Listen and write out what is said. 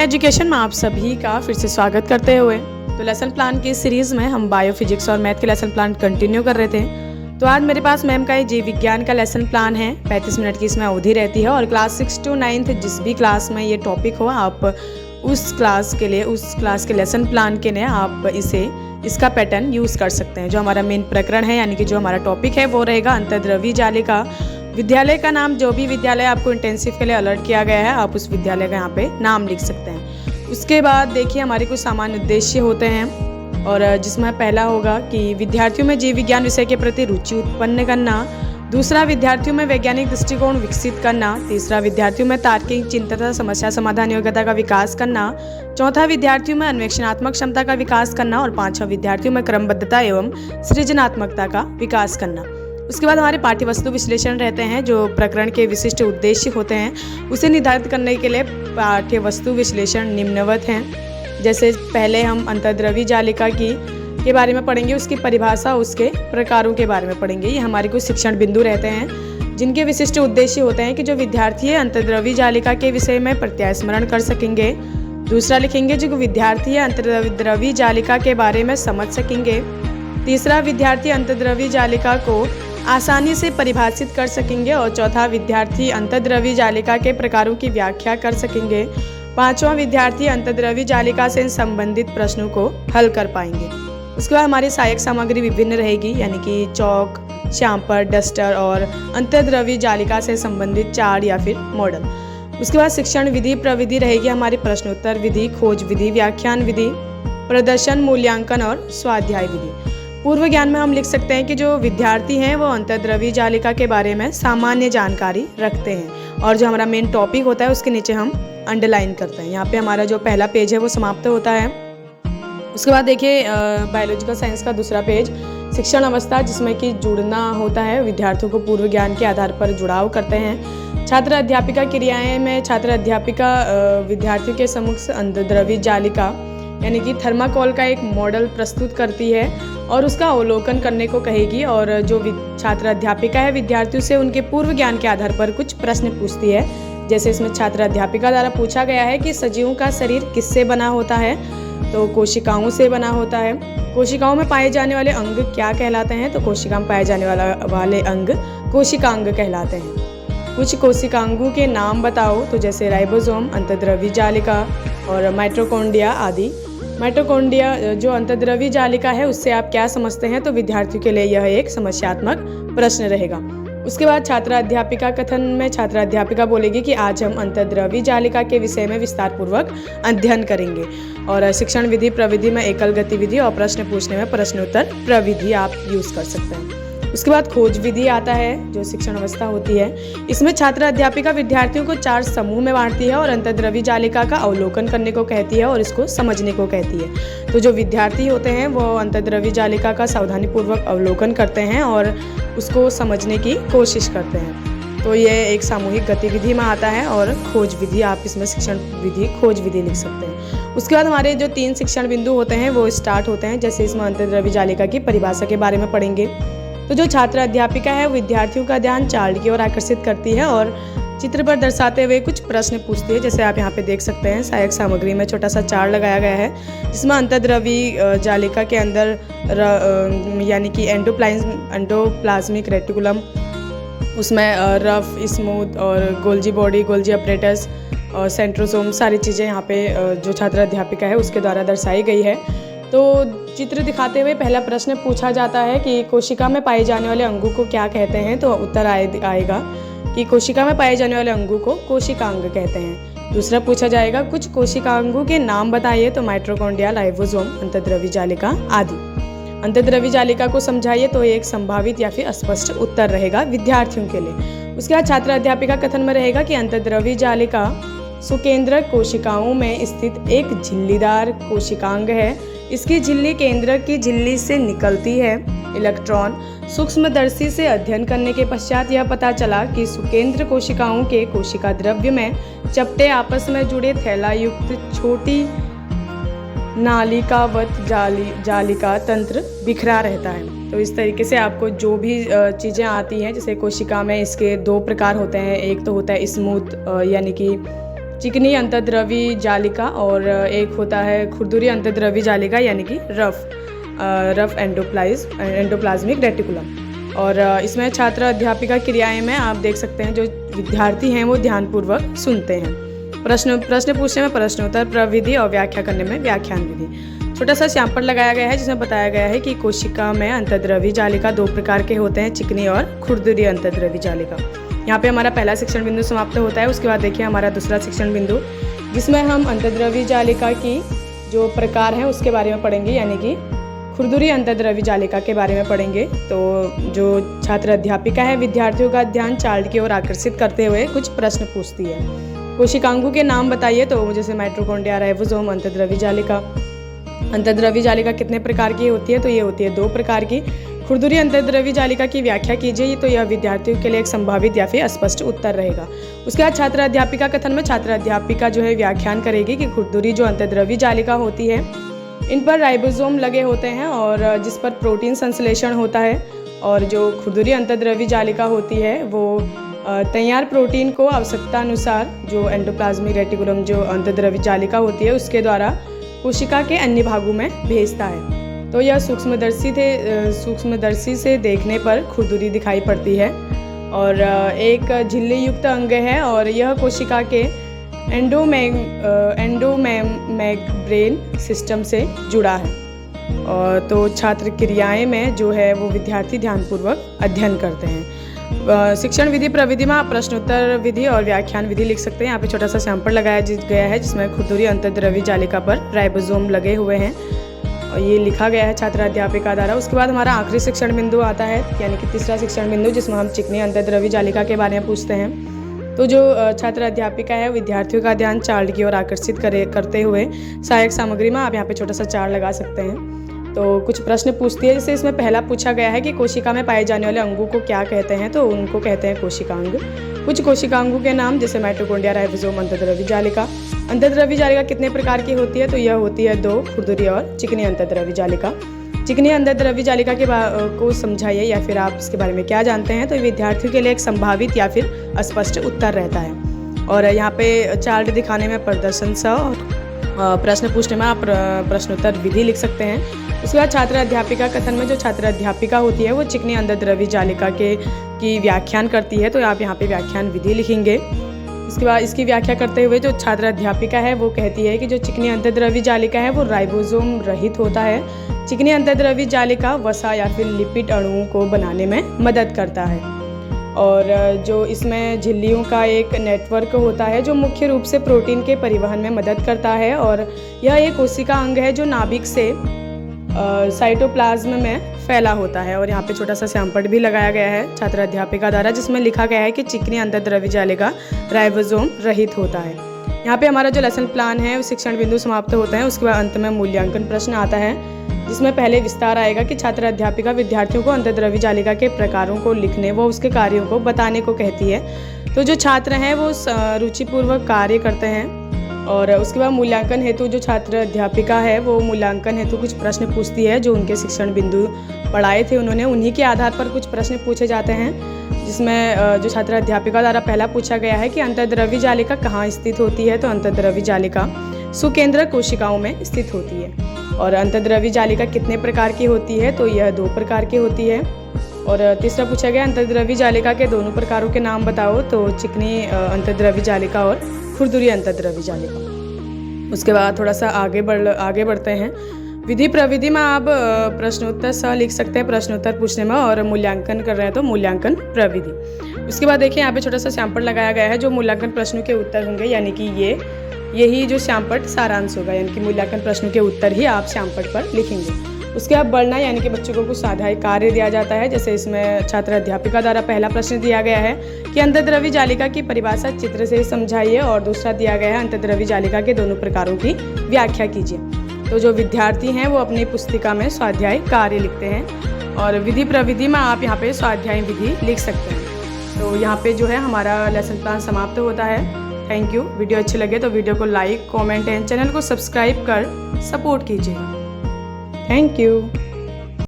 Education में आप सभी का फिर से स्वागत करते हुए तो लेसन प्लान की सीरीज़ में हम बायो फिजिक्स और मैथ के लेसन प्लान कंटिन्यू कर रहे थे। तो आज मेरे पास मैम का जीव विज्ञान का लेसन प्लान है। 35 मिनट की इसमें अवधि रहती है और क्लास 6 to 9 जिस भी क्लास में ये टॉपिक हो आप उस क्लास के लेसन प्लान के लिए आप इसका पैटर्न यूज़ कर सकते हैं। जो हमारा मेन प्रकरण है यानी कि जो हमारा टॉपिक है वो रहेगा अंतर्द्रव्यी जालिका। विद्यालय का नाम जो भी विद्यालय आपको इंटेंसिव के लिए अलर्ट किया गया है आप उस विद्यालय का यहाँ पे नाम लिख सकते हैं। उसके बाद देखिए हमारे कुछ सामान्य उद्देश्य होते हैं और जिसमें पहला होगा कि विद्यार्थियों में जीव विज्ञान विषय के प्रति रुचि उत्पन्न करना। दूसरा, विद्यार्थियों में वैज्ञानिक दृष्टिकोण विकसित करना। तीसरा, विद्यार्थियों में तार्किक चिंतन तथा समस्या समाधान योग्यता का विकास करना। चौथा, विद्यार्थियों में अन्वेषणात्मक क्षमता का विकास करना। और पांचवा, विद्यार्थियों में क्रमबद्धता एवं सृजनात्मकता का विकास करना। उसके बाद हमारे पाठ्य वस्तु विश्लेषण रहते हैं। जो प्रकरण के विशिष्ट उद्देश्य होते हैं उसे निर्धारित करने के लिए पाठ्य वस्तु विश्लेषण निम्नवत हैं। जैसे पहले हम अंतर्द्रव्यी जालिका के बारे में पढ़ेंगे, उसकी परिभाषा, उसके प्रकारों के बारे में पढ़ेंगे। ये हमारे कुछ शिक्षण बिंदु रहते हैं जिनके विशिष्ट उद्देश्य होते हैं कि जो विद्यार्थी है अंतर्द्रव्यी जालिका के विषय में प्रत्यास्मरण कर सकेंगे। दूसरा लिखेंगे जो विद्यार्थी है अंतर्द्रव्यी जालिका के बारे में समझ सकेंगे। तीसरा, विद्यार्थी अंतर्द्रव्यी जालिका को आसानी से परिभाषित कर सकेंगे। और चौथा, विद्यार्थी अंतर्द्रव्यी जालिका के प्रकारों की व्याख्या कर सकेंगे। पांचवा, विद्यार्थी अंतर्द्रव्यी जालिका से संबंधित प्रश्नों को हल कर पाएंगे। उसके बाद हमारी सहायक सामग्री विभिन्न रहेगी यानी कि चौक, श्यामपर, डस्टर और अंतर्द्रव्यी जालिका से संबंधित चार्ट या फिर मॉडल। उसके बाद शिक्षण विधि प्रविधि रहेगी हमारी प्रश्नोत्तर विधि, खोज विधि, व्याख्यान विधि, प्रदर्शन, मूल्यांकन और स्वाध्याय विधि। पूर्व ज्ञान में हम लिख सकते हैं कि जो विद्यार्थी हैं वो अंतर्द्रव्यी जालिका के बारे में सामान्य जानकारी रखते हैं और जो हमारा मेन टॉपिक होता है उसके नीचे हम अंडरलाइन करते हैं। यहाँ पे हमारा जो पहला पेज है वो समाप्त होता है। उसके बाद देखिए बायोलॉजिकल साइंस का दूसरा पेज शिक्षण अवस्था, जिसमें कि जुड़ना होता है। विद्यार्थियों को पूर्व ज्ञान के आधार पर जुड़ाव करते हैं। छात्र अध्यापिका क्रियाएं में छात्र अध्यापिका विद्यार्थियों के समक्ष अंतर्द्रव्यी जालिका यानी कि थर्माकोल का एक मॉडल प्रस्तुत करती है और उसका अवलोकन करने को कहेगी। और जो छात्र अध्यापिका है विद्यार्थियों से उनके पूर्व ज्ञान के आधार पर कुछ प्रश्न पूछती है। जैसे इसमें छात्र अध्यापिका द्वारा पूछा गया है कि सजीवों का शरीर किससे बना होता है, तो कोशिकाओं से बना होता है। कोशिकाओं में पाए जाने वाले अंग क्या कहलाते हैं, तो कोशिका में पाए जाने वाले अंग कोशिकांग कहलाते हैं। कुछ कोशिकांगों के नाम बताओ, तो जैसे राइबोसोम, अंतर्द्रव्यी जालिका और माइटोकॉन्ड्रिया आदि। माइटोकॉन्ड्रिया जो अंतर्द्रव्यी जालिका है उससे आप क्या समझते हैं, तो विद्यार्थियों के लिए यह एक समस्यात्मक प्रश्न रहेगा। उसके बाद छात्र अध्यापिका कथन में छात्र अध्यापिका बोलेगी कि आज हम अंतर्द्रव्यी जालिका के विषय में विस्तार पूर्वक अध्ययन करेंगे। और शिक्षण विधि प्रविधि में एकल गतिविधि और प्रश्न पूछने में प्रश्नोत्तर प्रविधि आप यूज़ कर सकते हैं। उसके बाद खोज विधि आता है जो शिक्षण अवस्था होती है। इसमें छात्र अध्यापिका विद्यार्थियों को 4 समूह में बांटती है और अंतर्द्रव्यी जालिका का अवलोकन करने को कहती है और इसको समझने को कहती है। तो जो विद्यार्थी होते हैं वो अंतर्द्रव्यी जालिका का सावधानीपूर्वक अवलोकन करते हैं और उसको समझने की कोशिश करते हैं। तो ये एक सामूहिक गतिविधि में आता है। और खोज विधि आप इसमें शिक्षण विधि खोज विधि लिख सकते हैं। उसके बाद हमारे जो 3 शिक्षण बिंदु होते हैं वो स्टार्ट होते हैं। जैसे इसमें अंतर्द्रव्यी जालिका की परिभाषा के बारे में पढ़ेंगे। तो जो छात्र अध्यापिका है विद्यार्थियों का ध्यान चार्ट की ओर आकर्षित करती है और चित्र पर दर्शाते हुए कुछ प्रश्न पूछती है। जैसे आप यहाँ पे देख सकते हैं सहायक सामग्री में छोटा सा चार्ट लगाया गया है जिसमें अंतर्द्रव्यी जालिका के अंदर यानी कि एंडोप्लाज्मिक रेटिकुलम, उसमें रफ, स्मूथ और गोल्जी बॉडी, गोल्जी अपरेटस और सेंट्रोसोम सारी चीज़ें यहाँ पे जो छात्र अध्यापिका है उसके द्वारा दर्शाई गई है। तो चित्र दिखाते हुए पहला प्रश्न पूछा जाता है कि कोशिका में पाए जाने वाले अंगों को क्या कहते हैं, तो उत्तर आएगा कि कोशिका में पाए जाने वाले अंगों को कोशिकांग कहते हैं। दूसरा पूछा जाएगा कुछ कोशिकांगों के नाम बताइए, तो माइटोकॉन्ड्रिया, राइबोसोम, अंतर्द्रव्यी जालिका आदि। अंतर्द्रव्यी जालिका को समझाइए, तो एक संभावित या फिर अस्पष्ट उत्तर रहेगा विद्यार्थियों के लिए। उसके बाद छात्र अध्यापिका कथन में रहेगा कि अंतर्द्रव्यी जालिका सुकेंद्रक कोशिकाओं में स्थित एक झिल्लीदार कोशिकांग है। इसकी झिल्ली केंद्रक की झिल्ली से निकलती है। इलेक्ट्रॉन सूक्ष्मदर्शी से अध्ययन करने के पश्चात यह पता चला कि सुकेंद्र कोशिकाओं के कोशिका द्रव्य में चपटे आपस में जुड़े थैलायुक्त छोटी नालिकावत जालिका तंत्र बिखरा रहता है। तो इस तरीके से आपको जो भी चीज़ें आती हैं, जैसे कोशिका में इसके 2 प्रकार होते हैं। एक तो होता है स्मूथ यानी कि चिकनी अंतर्द्रवी जालिका और एक होता है खुरदुरी अंतर्द्रवी जालिका यानी कि रफ एंडोप्लाज्मिक रेटिकुलम। और इसमें छात्र अध्यापिका क्रियाएं में आप देख सकते हैं जो विद्यार्थी हैं वो ध्यानपूर्वक सुनते हैं। प्रश्न पूछने में प्रश्नोत्तर, प्रविधि और व्याख्या करने में व्याख्यान विधि। छोटा सा सैंपल लगाया गया है जिसमें बताया गया है कि कोशिका में अंतर्द्रवी जालिका 2 प्रकार के होते हैं, चिकनी और खुरदुरी अंतर्द्रवी जालिका। यहाँ पे हमारा पहला शिक्षण बिंदु समाप्त होता है। उसके बाद देखिए हमारा दूसरा शिक्षण बिंदु जिसमें हम अंतर्द्रवी जालिका की जो प्रकार हैं उसके बारे में पढ़ेंगे, यानी कि खुरदुरी अंतर्द्रवी जालिका के बारे में पढ़ेंगे। तो जो छात्र अध्यापिका है विद्यार्थियों का ध्यान चार्ट की ओर आकर्षित करते हुए कुछ प्रश्न पूछती है। कोशिकांगों के नाम बताइए, तो जैसे माइटोकॉन्ड्रिया, राइबोसोम, अंतर्द्रवी जालिका। अंतर्द्रवी जालिका कितने प्रकार की होती है, तो ये होती है 2 प्रकार की। खुरदुरी अंतर्द्रवी जालिका की व्याख्या कीजिए, तो यह विद्यार्थियों के लिए एक संभावित या फिर अस्पष्ट उत्तर रहेगा। उसके बाद छात्र अध्यापिका कथन में छात्र अध्यापिका जो है व्याख्यान करेगी कि खुरदुरी जो अंतर्द्रवी जालिका होती है इन पर राइबोसोम लगे होते हैं और जिस पर प्रोटीन संश्लेषण होता है, और जो खुरदुरी अंतर्द्रवी जालिका होती है वो तैयार प्रोटीन को आवश्यकता अनुसार जो एंडोप्लाज्मिक रेटिकुलम जो अंतर्द्रवी जालिका होती है उसके द्वारा कोशिका के अन्य भागों में भेजता है। तो यह सूक्ष्मदर्शी से देखने पर खुरदुरी दिखाई पड़ती है और एक झिल्ली युक्त अंग है और यह कोशिका के एंडोमेम्ब्रेन सिस्टम से जुड़ा है। और तो छात्र क्रियाएं में जो है वो विद्यार्थी ध्यानपूर्वक अध्ययन करते हैं। शिक्षण विधि प्रविधि में आप प्रश्नोत्तर विधि और व्याख्यान विधि लिख सकते हैं। यहाँ पे छोटा सा सैंपल लगाया गया है जिसमें खुरदुरी अंतर्द्रवी जालिका पर राइबोसोम लगे हुए हैं और ये लिखा गया है छात्र अध्यापिका द्वारा। उसके बाद हमारा आखिरी शिक्षण बिंदु आता है, यानी कि तीसरा शिक्षण बिंदु, जिसमें हम चिकनी अंतर्द्रवी जालिका के बारे में पूछते हैं। तो जो छात्र अध्यापिका है विद्यार्थियों का ध्यान चार्ट की ओर आकर्षित करते हुए सहायक सामग्री में आप यहाँ पे छोटा सा चार्ट लगा सकते हैं। तो कुछ प्रश्न पूछती है, जैसे इसमें पहला पूछा गया है कि कोशिका में पाए जाने वाले अंगों को क्या कहते हैं, तो उनको कहते हैं कोशिकांग। कुछ कोशिकांगों के नाम जैसे माइटोकॉन्ड्रिया, राइबोसोम, अंतर्द्रवी जालिका। अंतर्द्रवी जालिका कितने प्रकार की होती है, तो यह होती है 2, खुरदुरी और चिकनी अंतर्द्रवी जालिका। चिकनी अंतर्द्रवी जालिका के को समझाइए या फिर आप इसके बारे में क्या जानते हैं, तो विद्यार्थियों के लिए एक संभावित या फिर अस्पष्ट उत्तर रहता है। और यहाँ पे चार्ट दिखाने में प्रदर्शन सा और प्रश्न पूछने में आप प्रश्नोत्तर विधि लिख सकते हैं। उसके बाद छात्र अध्यापिका कथन में जो छात्र अध्यापिका होती है वो चिकनी अंतर्द्रवी जालिका की व्याख्यान करती है, तो आप यहाँ पे व्याख्यान विधि लिखेंगे। इसके बाद इसकी व्याख्या करते हुए जो छात्र अध्यापिका है वो कहती है कि जो चिकनी अंतर्द्रवी जालिका है वो राइबोसोम रहित होता है। चिकनी अंतर्द्रवी जालिका वसा या फिर लिपिड अणुओं को बनाने में मदद करता है और जो इसमें झिल्लियों का एक नेटवर्क होता है जो मुख्य रूप से प्रोटीन के परिवहन में मदद करता है और यह एक कोशिका अंग है जो नाभिक से साइटोप्लाज्म में फैला होता है। और यहाँ पे छोटा सा सैंपल भी लगाया गया है छात्र अध्यापिका द्वारा जिसमें लिखा गया है कि चिकनी अंतर्द्रवी जालिका राइबोसोम रहित होता है। यहाँ पे हमारा जो लेसन प्लान है वो शिक्षण बिंदु समाप्त होता है। उसके बाद अंत में मूल्यांकन प्रश्न आता है जिसमें पहले विस्तार आएगा कि छात्र अध्यापिका विद्यार्थियों को अंतर्द्रवी जालिका के प्रकारों को लिखने व उसके कार्यों को बताने को कहती है। तो जो छात्र हैं वो रुचिपूर्वक कार्य करते हैं और उसके बाद मूल्यांकन हेतु जो छात्र अध्यापिका है वो मूल्यांकन हेतु कुछ प्रश्न पूछती है जो उनके शिक्षण बिंदु पढ़ाए थे उन्होंने, उन्हीं के आधार पर कुछ प्रश्न पूछे जाते हैं जिसमें जो छात्र अध्यापिका द्वारा पहला पूछा गया है कि अंतर्द्रवी जालिका कहाँ स्थित होती है, तो अंतर्द्रवी जालिका सुकेंद्रक कोशिकाओं में स्थित होती है। और अंतर्द्रवी जालिका कितने प्रकार की होती है, तो यह 2 प्रकार की होती है। और तीसरा पूछा गया अंतर्द्रवी जालिका के दोनों प्रकारों के नाम बताओ, तो चिकनी अंतर्द्रवी जालिका और खुरदुरी अंतर्द्रवी जालिका। उसके बाद थोड़ा सा आगे बढ़ते हैं। विधि प्रविधि में आप प्रश्नोत्तर सा लिख सकते हैं प्रश्नोत्तर पूछने में, और मूल्यांकन कर रहे हैं तो मूल्यांकन प्रविधि। उसके बाद देखिए यहाँ पे छोटा सा सैंपल लगाया गया है जो मूल्यांकन प्रश्नों के उत्तर होंगे, यानी कि यही जो सैंपल सारांश होगा, यानी कि मूल्यांकन प्रश्नों के उत्तर ही आप सैंपल पर लिखेंगे। उसके बाद बढ़ना, यानी कि बच्चों को कुछ स्वाध्याय कार्य दिया जाता है। जैसे इसमें छात्र अध्यापिका द्वारा पहला प्रश्न दिया गया है कि अंतर्द्रवी जालिका की परिभाषा चित्र से समझाइए, और दूसरा दिया गया है अंतर्द्रवी जालिका के दोनों प्रकारों की व्याख्या कीजिए। तो जो विद्यार्थी हैं वो अपनी पुस्तिका में स्वाध्याय कार्य लिखते हैं और विधि प्रविधि में आप यहाँ पे स्वाध्याय विधि लिख सकते हैं। तो यहाँ पे जो है हमारा लेसन प्लान समाप्त होता है। Thank you. वीडियो अच्छी लगे तो वीडियो को लाइक, कमेंट एंड चैनल को सब्सक्राइब कर सपोर्ट कीजिएगा। Thank you.